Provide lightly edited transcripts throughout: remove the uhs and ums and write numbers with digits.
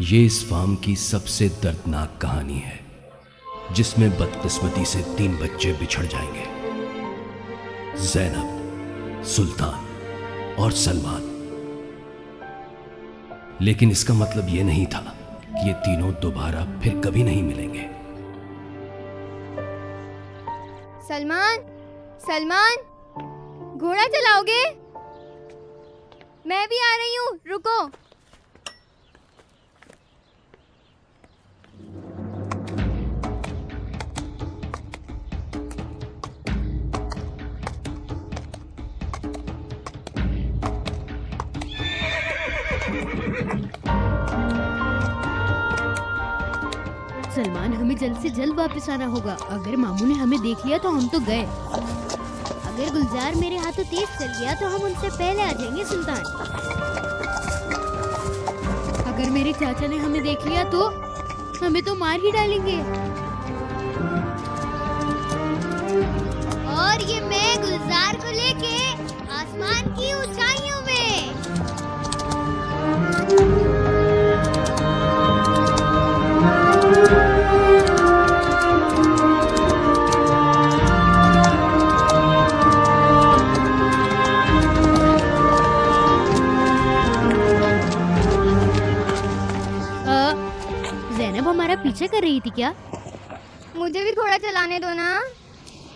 ये इस फार्म की सबसे दर्दनाक कहानी है, जिसमें बदकिस्मती से 3 बच्चे बिछड़ जाएंगे। ज़ैनब, सुल्तान और सलमान। लेकिन इसका मतलब ये नहीं था कि ये तीनों दोबारा फिर कभी नहीं मिलेंगे। सलमान, सलमान, घोड़ा चलाओगे? मैं भी आ रही हूँ, रुको। सलमान, हमें जल्द से जल्द वापस आना होगा। अगर मामू ने हमें देख लिया तो हम तो गए। अगर गुलजार मेरे हाथों तेज चल गया तो हम उनसे पहले आ जाएंगे सुल्तान। अगर मेरे चाचा ने हमें देख लिया तो हमें तो मार ही डालेंगे। और ये मैं गुलजार को लेके आसमान की ऊंचाइयों में। ज़ैनब हमारा पीछे कर रही थी क्या? मुझे भी घोड़ा चलाने दो ना।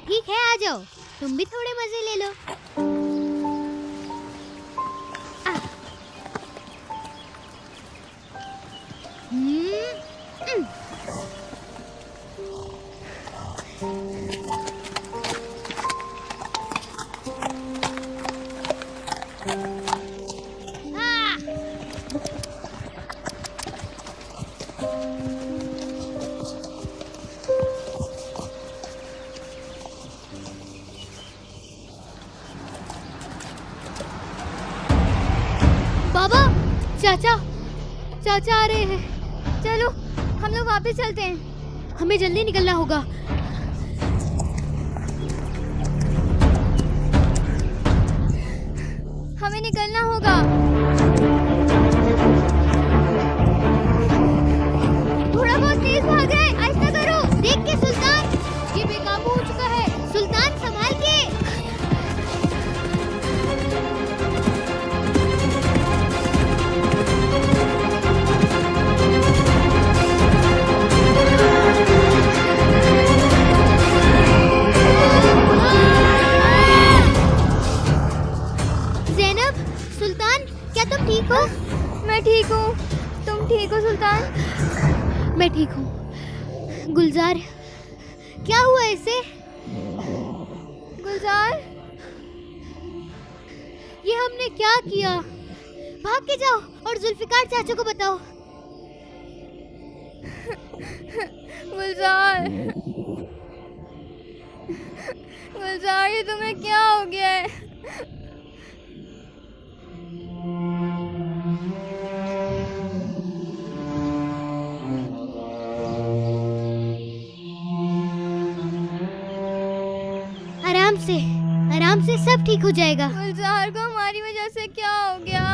ठीक है, आ जाओ, तुम भी थोड़े मजे ले लो। बाबा, चाचा चाचा आ रहे हैं। चलो हम लोग वापस चलते हैं। हमें जल्दी निकलना होगा। हमें निकलना होगा। थोड़ा बहुत तेज भाग रहा है, आहिस्ता करो। देख के सुल्तान, ये बेकाबू हो चुका है। सुल्तान, संभाल के। ज़ैनब, सुल्तान, क्या तुम ठीक हो? मैं ठीक हूँ, तुम ठीक हो सुल्तान? मैं ठीक हूँ। गुलजार, क्या हुआ इसे? गुलजार, ये हमने क्या किया? भाग के जाओ और जुल्फिकार चाचा को बताओ। गुलजार, गुलजार, ये तुम्हें क्या हो गया है? आराम से सब ठीक हो जाएगा। गुलजार को हमारी वजह से क्या हो गया?